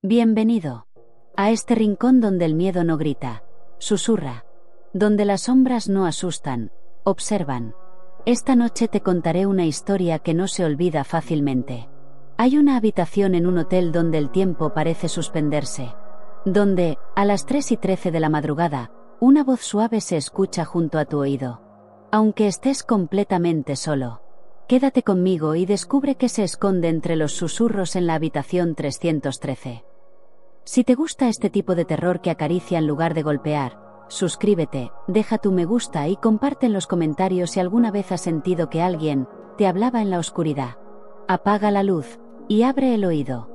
Bienvenido a este rincón donde el miedo no grita, susurra, donde las sombras no asustan, observan. Esta noche te contaré una historia que no se olvida fácilmente. Hay una habitación en un hotel donde el tiempo parece suspenderse. Donde, a las 3:13 de la madrugada, una voz suave se escucha junto a tu oído. Aunque estés completamente solo, quédate conmigo y descubre qué se esconde entre los susurros en la habitación 313. Si te gusta este tipo de terror que acaricia en lugar de golpear, suscríbete, deja tu me gusta y comparte en los comentarios si alguna vez has sentido que alguien te hablaba en la oscuridad. Apaga la luz y abre el oído.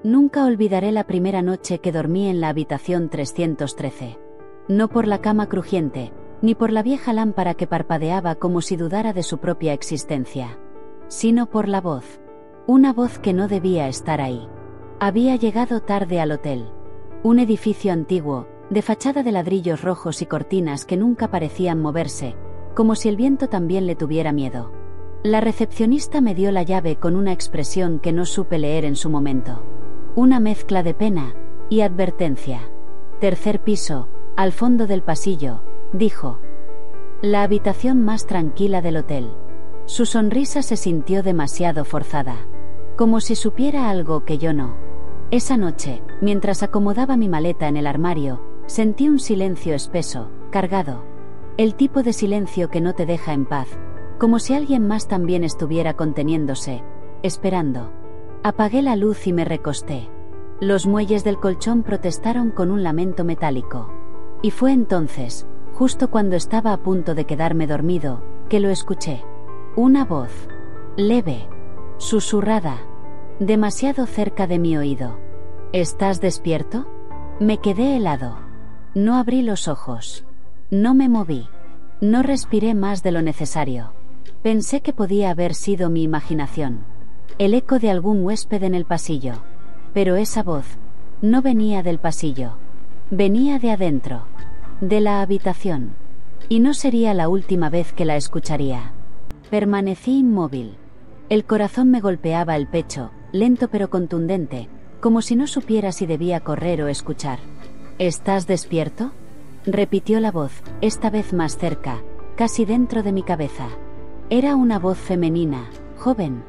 Nunca olvidaré la primera noche que dormí en la habitación 313. No por la cama crujiente, ni por la vieja lámpara que parpadeaba como si dudara de su propia existencia, sino por la voz. Una voz que no debía estar ahí. Había llegado tarde al hotel. Un edificio antiguo, de fachada de ladrillos rojos y cortinas que nunca parecían moverse, como si el viento también le tuviera miedo. La recepcionista me dio la llave con una expresión que no supe leer en su momento. Una mezcla de pena y advertencia. Tercer piso, al fondo del pasillo, dijo. La habitación más tranquila del hotel. Su sonrisa se sintió demasiado forzada. Como si supiera algo que yo no. Esa noche, mientras acomodaba mi maleta en el armario, sentí un silencio espeso, cargado. El tipo de silencio que no te deja en paz, como si alguien más también estuviera conteniéndose, esperando. Apagué la luz y me recosté. Los muelles del colchón protestaron con un lamento metálico. Y fue entonces, justo cuando estaba a punto de quedarme dormido, que lo escuché. Una voz. Leve. Susurrada. Demasiado cerca de mi oído. ¿Estás despierto? Me quedé helado. No abrí los ojos. No me moví. No respiré más de lo necesario. Pensé que podía haber sido mi imaginación. El eco de algún huésped en el pasillo. Pero esa voz no venía del pasillo. Venía de adentro. De la habitación. Y no sería la última vez que la escucharía. Permanecí inmóvil. El corazón me golpeaba el pecho, lento pero contundente, como si no supiera si debía correr o escuchar. ¿Estás despierto?, repitió la voz, esta vez más cerca, casi dentro de mi cabeza. Era una voz femenina, joven,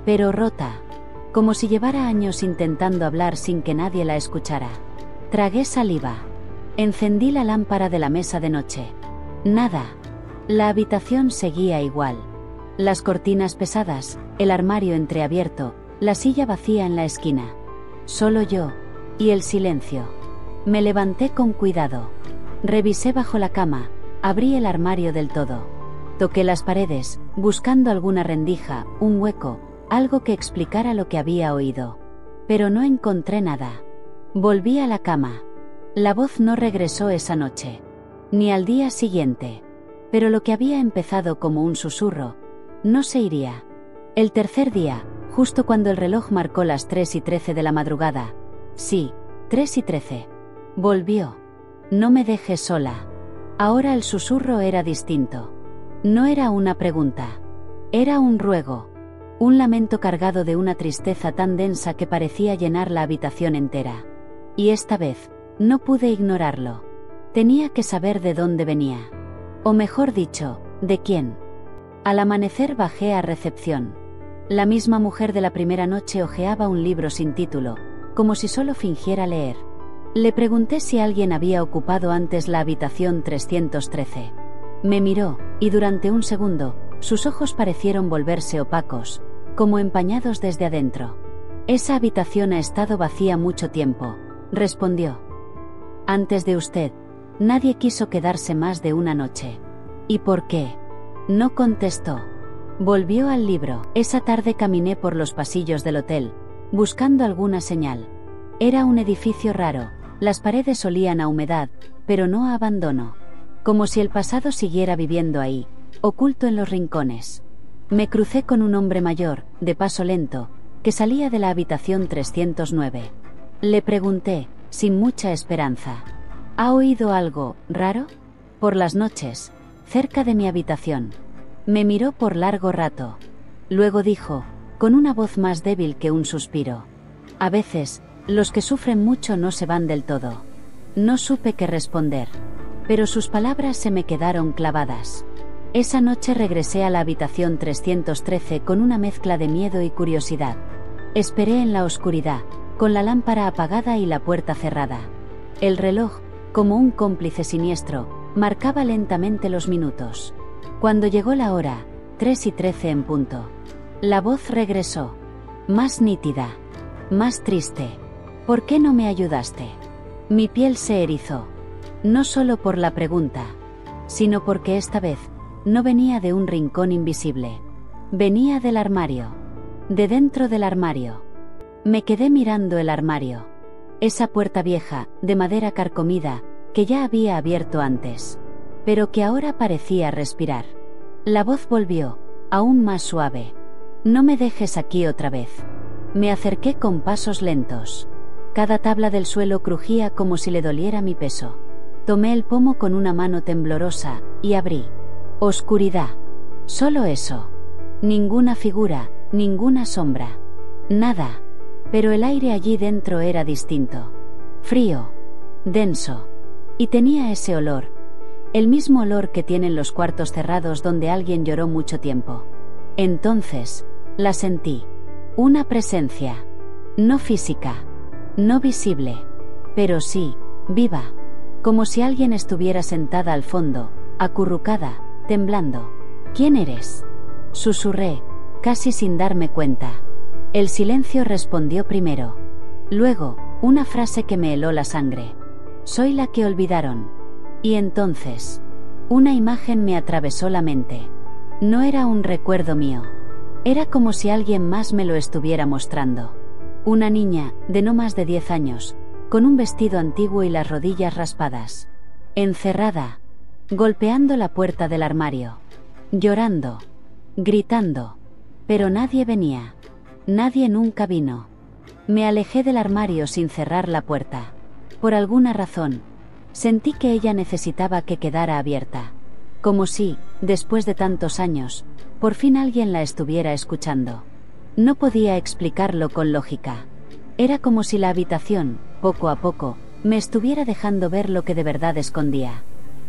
pero rota, como si llevara años intentando hablar sin que nadie la escuchara. Tragué saliva. Encendí la lámpara de la mesa de noche. Nada. La habitación seguía igual. Las cortinas pesadas, el armario entreabierto, la silla vacía en la esquina. Solo yo, y el silencio. Me levanté con cuidado. Revisé bajo la cama, abrí el armario del todo. Toqué las paredes, buscando alguna rendija, un hueco, algo que explicara lo que había oído. Pero no encontré nada. Volví a la cama. La voz no regresó esa noche. Ni al día siguiente. Pero lo que había empezado como un susurro, no se iría. El tercer día, justo cuando el reloj marcó las 3:13 de la madrugada. Sí, 3:13. Volvió. No me dejes sola. Ahora el susurro era distinto. No era una pregunta. Era un ruego. Un lamento cargado de una tristeza tan densa que parecía llenar la habitación entera. Y esta vez, no pude ignorarlo. Tenía que saber de dónde venía. O mejor dicho, de quién. Al amanecer bajé a recepción. La misma mujer de la primera noche hojeaba un libro sin título, como si solo fingiera leer. Le pregunté si alguien había ocupado antes la habitación 313. Me miró, y durante un segundo, sus ojos parecieron volverse opacos, como empañados desde adentro. Esa habitación ha estado vacía mucho tiempo, respondió. Antes de usted, nadie quiso quedarse más de una noche. ¿Y por qué? No contestó. Volvió al libro. Esa tarde caminé por los pasillos del hotel, buscando alguna señal. Era un edificio raro, las paredes olían a humedad, pero no a abandono. Como si el pasado siguiera viviendo ahí, oculto en los rincones. Me crucé con un hombre mayor, de paso lento, que salía de la habitación 309. Le pregunté, sin mucha esperanza. ¿Ha oído algo raro? Por las noches, cerca de mi habitación. Me miró por largo rato. Luego dijo, con una voz más débil que un suspiro. A veces, Los que sufren mucho no se van del todo. No supe qué responder. Pero sus palabras se me quedaron clavadas. Esa noche regresé a la habitación 313 con una mezcla de miedo y curiosidad. Esperé en la oscuridad, con la lámpara apagada y la puerta cerrada. El reloj, como un cómplice siniestro, marcaba lentamente los minutos. Cuando llegó la hora, 3:13 en punto. La voz regresó. Más nítida. Más triste. ¿Por qué no me ayudaste? Mi piel se erizó. No solo por la pregunta, sino porque esta vez no venía de un rincón invisible. Venía del armario. De dentro del armario. Me quedé mirando el armario. Esa puerta vieja, de madera carcomida, que ya había abierto antes, pero que ahora parecía respirar. La voz volvió, aún más suave. No me dejes aquí otra vez. Me acerqué con pasos lentos. Cada tabla del suelo crujía como si le doliera mi peso. Tomé el pomo con una mano temblorosa, y abrí. Oscuridad. Solo eso. Ninguna figura, ninguna sombra. Nada. Pero el aire allí dentro era distinto. Frío. Denso. Y tenía ese olor. El mismo olor que tienen los cuartos cerrados donde alguien lloró mucho tiempo. Entonces, la sentí. Una presencia. No física. No visible. Pero sí, viva. Como si alguien estuviera sentada al fondo, acurrucada, temblando. ¿Quién eres? Susurré, casi sin darme cuenta. El silencio respondió primero. Luego, una frase que me heló la sangre. Soy la que olvidaron. Y entonces, una imagen me atravesó la mente. No era un recuerdo mío. Era como si alguien más me lo estuviera mostrando. Una niña, de no más de 10 años, con un vestido antiguo y las rodillas raspadas. Encerrada. Golpeando la puerta del armario. Llorando. Gritando. Pero nadie venía. Nadie nunca vino. Me alejé del armario sin cerrar la puerta. Por alguna razón, sentí que ella necesitaba que quedara abierta. Como si, después de tantos años, por fin alguien la estuviera escuchando. No podía explicarlo con lógica. Era como si la habitación, poco a poco, me estuviera dejando ver lo que de verdad escondía.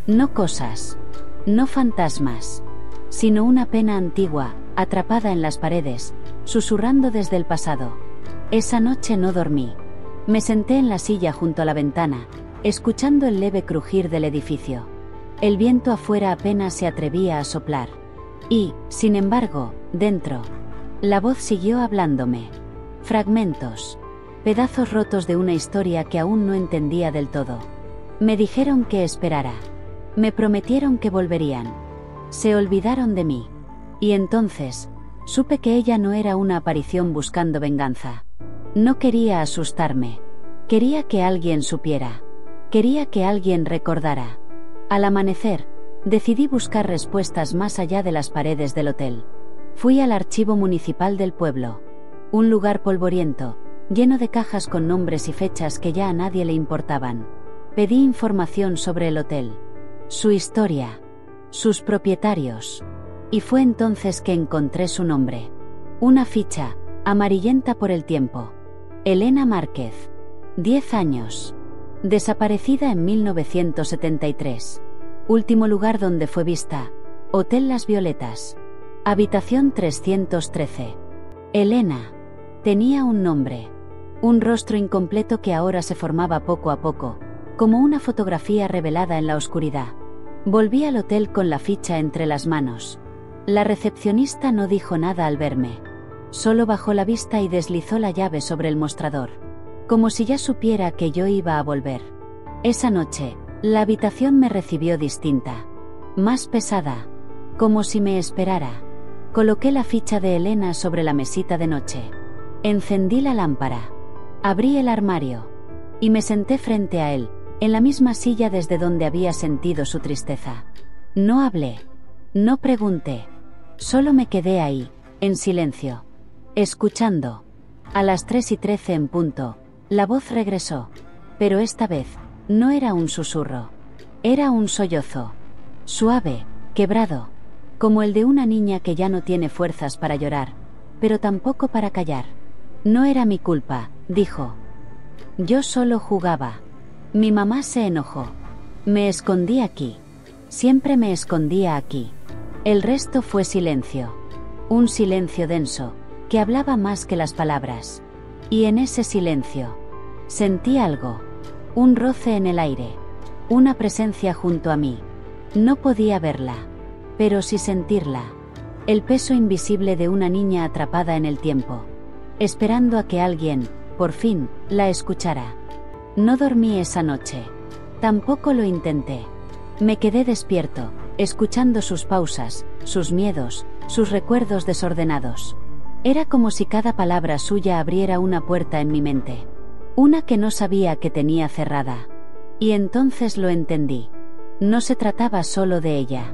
No cosas. No fantasmas. Sino una pena antigua, atrapada en las paredes, susurrando desde el pasado. Esa noche no dormí. Me senté en la silla junto a la ventana, escuchando el leve crujir del edificio. El viento afuera apenas se atrevía a soplar. Y, sin embargo, dentro, la voz siguió hablándome. Fragmentos. Pedazos rotos de una historia que aún no entendía del todo. Me dijeron que esperara. Me prometieron que volverían. Se olvidaron de mí. Y entonces, supe que ella no era una aparición buscando venganza. No quería asustarme. Quería que alguien supiera. Quería que alguien recordara. Al amanecer, decidí buscar respuestas más allá de las paredes del hotel. Fui al archivo municipal del pueblo. Un lugar polvoriento, lleno de cajas con nombres y fechas que ya a nadie le importaban. Pedí información sobre el hotel. Su historia. Sus propietarios. Y fue entonces que encontré su nombre. Una ficha, amarillenta por el tiempo. Elena Márquez. 10 años. Desaparecida en 1973. Último lugar donde fue vista. Hotel Las Violetas. Habitación 313. Elena. Tenía un nombre. Un rostro incompleto que ahora se formaba poco a poco, como una fotografía revelada en la oscuridad. Volví al hotel con la ficha entre las manos. La recepcionista no dijo nada al verme. Solo bajó la vista y deslizó la llave sobre el mostrador. Como si ya supiera que yo iba a volver. Esa noche, la habitación me recibió distinta. Más pesada. Como si me esperara. Coloqué la ficha de Elena sobre la mesita de noche. Encendí la lámpara. Abrí el armario. Y me senté frente a él, en la misma silla desde donde había sentido su tristeza. No hablé. No pregunté. Solo me quedé ahí, en silencio. Escuchando. A las 3:13 en punto, la voz regresó. Pero esta vez, no era un susurro. Era un sollozo. Suave, quebrado. Como el de una niña que ya no tiene fuerzas para llorar, pero tampoco para callar. No era mi culpa, dijo. Yo solo jugaba. Mi mamá se enojó. Me escondí aquí. Siempre me escondía aquí. El resto fue silencio. Un silencio denso, que hablaba más que las palabras. Y en ese silencio, sentí algo. Un roce en el aire. Una presencia junto a mí. No podía verla, pero sí sentirla. El peso invisible de una niña atrapada en el tiempo. Esperando a que alguien, por fin, la escuchara. No dormí esa noche. Tampoco lo intenté. Me quedé despierto, escuchando sus pausas, sus miedos, sus recuerdos desordenados. Era como si cada palabra suya abriera una puerta en mi mente. Una que no sabía que tenía cerrada. Y entonces lo entendí. No se trataba solo de ella.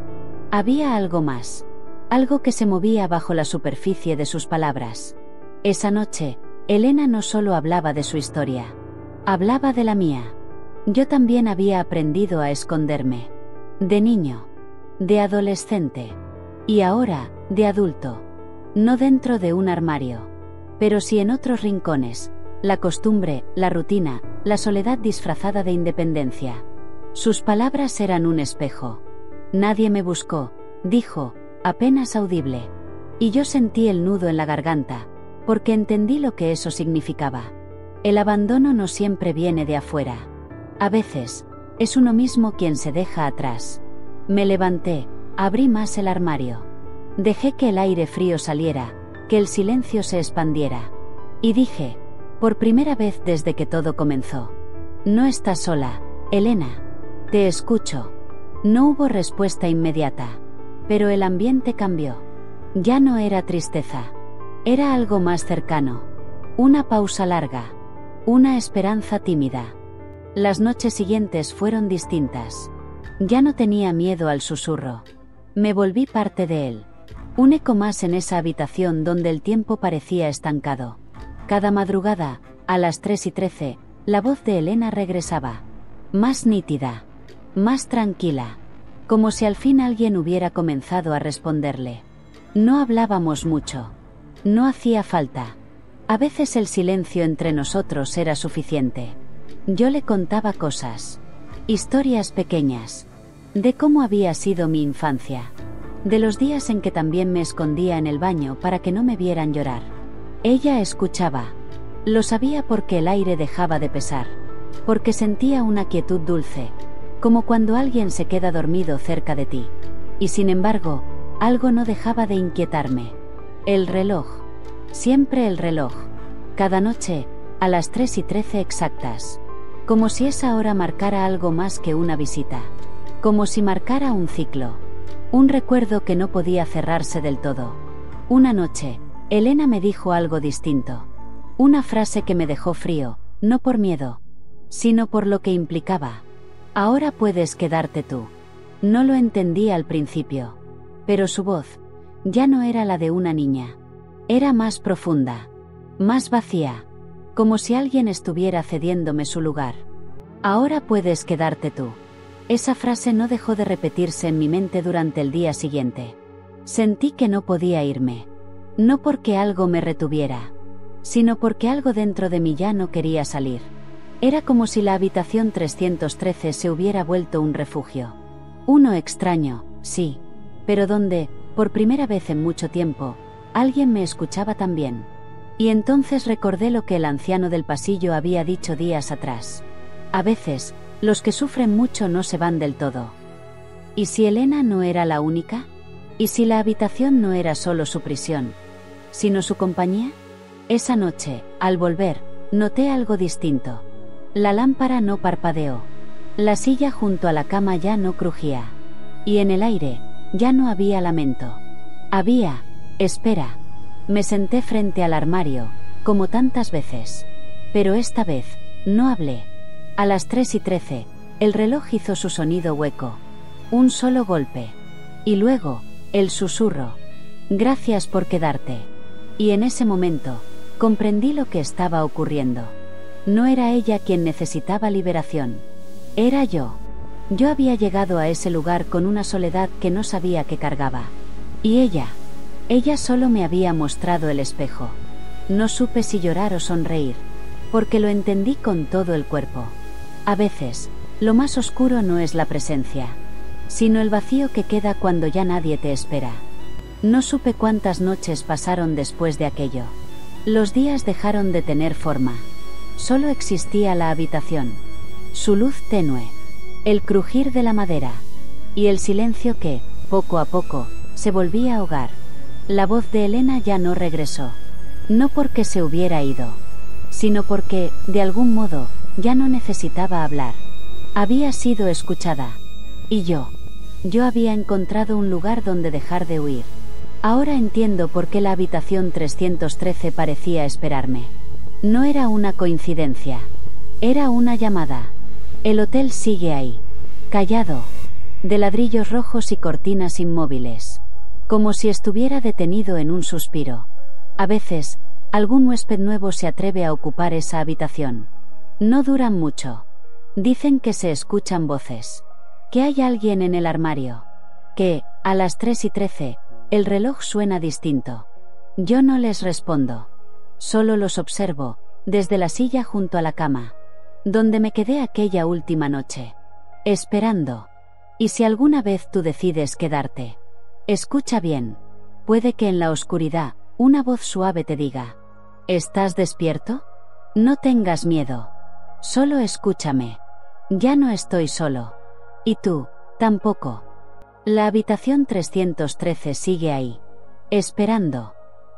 Había algo más. Algo que se movía bajo la superficie de sus palabras. Esa noche, Elena no solo hablaba de su historia. Hablaba de la mía. Yo también había aprendido a esconderme. De niño. De adolescente. Y ahora, de adulto. No dentro de un armario. Pero sí en otros rincones. La costumbre, la rutina, la soledad disfrazada de independencia. Sus palabras eran un espejo. Nadie me buscó, dijo, apenas audible. Y yo sentí el nudo en la garganta, porque entendí lo que eso significaba. El abandono no siempre viene de afuera. A veces, es uno mismo quien se deja atrás. Me levanté, abrí más el armario. Dejé que el aire frío saliera, que el silencio se expandiera. Y dije, por primera vez desde que todo comenzó: no estás sola, Elena. Te escucho. No hubo respuesta inmediata. Pero el ambiente cambió. Ya no era tristeza. Era algo más cercano. Una pausa larga. Una esperanza tímida. Las noches siguientes fueron distintas. Ya no tenía miedo al susurro. Me volví parte de él. Un eco más en esa habitación donde el tiempo parecía estancado. Cada madrugada, a las 3:13, la voz de Elena regresaba. Más nítida. Más tranquila. Como si al fin alguien hubiera comenzado a responderle. No hablábamos mucho. No hacía falta. A veces el silencio entre nosotros era suficiente. Yo le contaba cosas. Historias pequeñas. De cómo había sido mi infancia. De los días en que también me escondía en el baño para que no me vieran llorar. Ella escuchaba. Lo sabía porque el aire dejaba de pesar. Porque sentía una quietud dulce. Como cuando alguien se queda dormido cerca de ti. Y sin embargo, algo no dejaba de inquietarme. El reloj. Siempre el reloj. Cada noche, a las 3:13 exactas. Como si esa hora marcara algo más que una visita. Como si marcara un ciclo. Un recuerdo que no podía cerrarse del todo. Una noche, Elena me dijo algo distinto. Una frase que me dejó frío, no por miedo, sino por lo que implicaba. Ahora puedes quedarte tú. No lo entendí al principio. Pero su voz, ya no era la de una niña. Era más profunda. Más vacía. Como si alguien estuviera cediéndome su lugar. Ahora puedes quedarte tú. Esa frase no dejó de repetirse en mi mente durante el día siguiente. Sentí que no podía irme. No porque algo me retuviera, sino porque algo dentro de mí ya no quería salir. Era como si la habitación 313 se hubiera vuelto un refugio. Uno extraño, sí, pero donde, por primera vez en mucho tiempo, alguien me escuchaba también. Y entonces recordé lo que el anciano del pasillo había dicho días atrás. A veces, los que sufren mucho no se van del todo. ¿Y si Elena no era la única? ¿Y si la habitación no era solo su prisión, sino su compañía? Esa noche, al volver, noté algo distinto. La lámpara no parpadeó. La silla junto a la cama ya no crujía. Y en el aire, ya no había lamento. Había espera. Me senté frente al armario, como tantas veces. Pero esta vez, no hablé. A las 3:13, el reloj hizo su sonido hueco. Un solo golpe. Y luego, el susurro. Gracias por quedarte. Y en ese momento, comprendí lo que estaba ocurriendo. No era ella quien necesitaba liberación. Era yo. Yo había llegado a ese lugar con una soledad que no sabía que cargaba. Y ella solo me había mostrado el espejo. No supe si llorar o sonreír. porque lo entendí con todo el cuerpo. A veces, lo más oscuro no es la presencia, sino el vacío que queda cuando ya nadie te espera. No supe cuántas noches pasaron después de aquello. Los días dejaron de tener forma. Solo existía la habitación, su luz tenue, el crujir de la madera, y el silencio que, poco a poco, se volvía hogar. La voz de Elena ya no regresó. No porque se hubiera ido, sino porque, de algún modo, ya no necesitaba hablar. Había sido escuchada. Y yo había encontrado un lugar donde dejar de huir. Ahora entiendo por qué la habitación 313 parecía esperarme. No era una coincidencia. Era una llamada. El hotel sigue ahí, callado, de ladrillos rojos y cortinas inmóviles, como si estuviera detenido en un suspiro. A veces, algún huésped nuevo se atreve a ocupar esa habitación. No duran mucho. Dicen que se escuchan voces, que hay alguien en el armario, que, a las 3:13, el reloj suena distinto. Yo no les respondo. Solo los observo, desde la silla junto a la cama, donde me quedé aquella última noche, esperando. Y si alguna vez tú decides quedarte, escucha bien. Puede que en la oscuridad, una voz suave te diga: ¿estás despierto? No tengas miedo. Solo escúchame. Ya no estoy solo. Y tú, tampoco. La habitación 313 sigue ahí, esperando.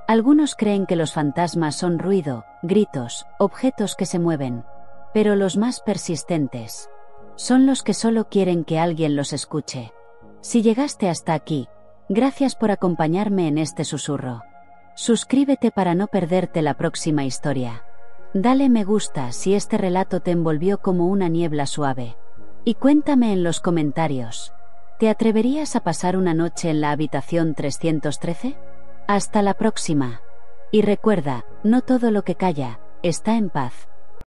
Algunos creen que los fantasmas son ruido, gritos, objetos que se mueven, pero los más persistentes son los que solo quieren que alguien los escuche. Si llegaste hasta aquí, gracias por acompañarme en este susurro. Suscríbete para no perderte la próxima historia. Dale me gusta si este relato te envolvió como una niebla suave. Y cuéntame en los comentarios, ¿te atreverías a pasar una noche en la habitación 313? Hasta la próxima. Y recuerda, no todo lo que calla, está en paz.